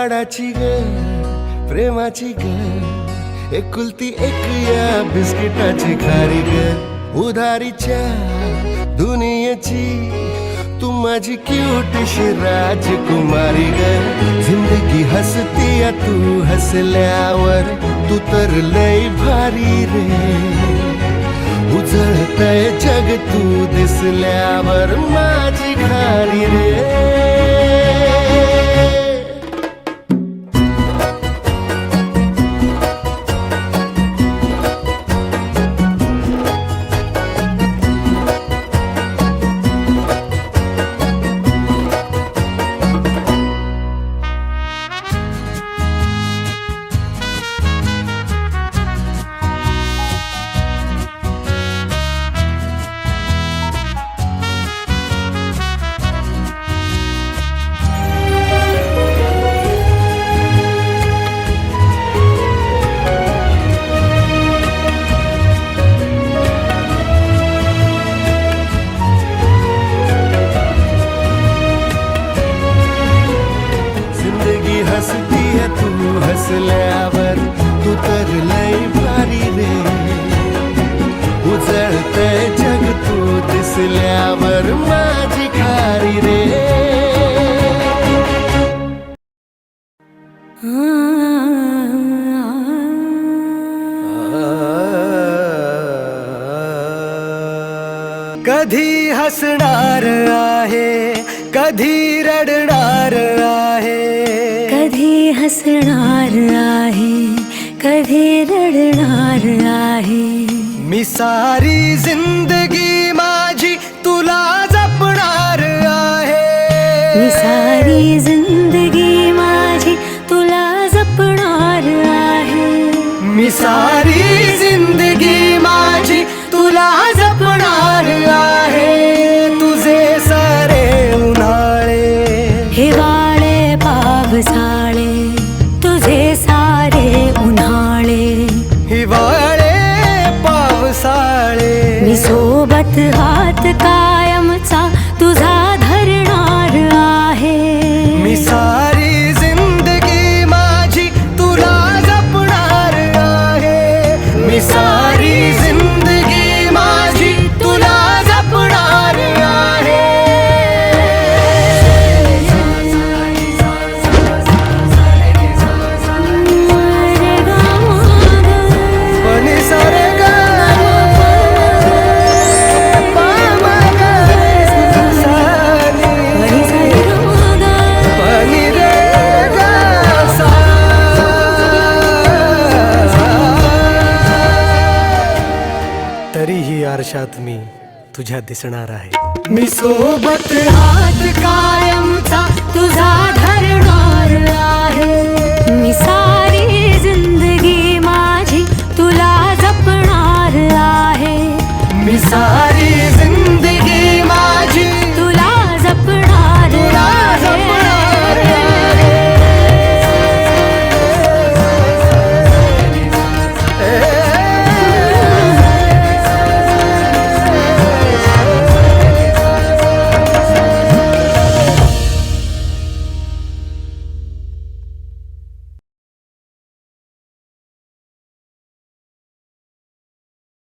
लाडाची ग प्रेमाची ग एकुलती एक या बिस्किटाची खारी ग उधारीच्या दुनियेची तू माझी क्यूटशी राजकुमारी ग जिंदगी हसती या तू हसल्यावर तू तर लय भारी रे उजळतय जग तू दिसल्यावर माझी खारी रे तू हसल्यावर तू तर लय भारी रे उजळतय जग तू दिसल्यावर माझी खारी रे कधी हसणार आहे कधी रडणार आहे कधी हसणार आहे कधी रडणार आहे मी सारी जिंदगी माझी तुला जपणार आहे मी सारी जिंदगी माझी तुला जपणार आहे मी सारी जिंदगी माझी तुला जपणार आहे तुझे सारे उन्हाळे हिवाळे पावसाळे तुझे सारे उन्हाळे हिवाळे पावसाळे मी सोबत हात कायमचा तुझा धरणार आहे मी सारी जिंदगी माझी तुला जपणार आहे मी सारी जिंदगी माझी तुला जपणार आहे पनि सारे गा पनि रे गा सा तरीही आरशात मी तुझ्या दिसणार आहे मी सोबत हात कायमचा तुझा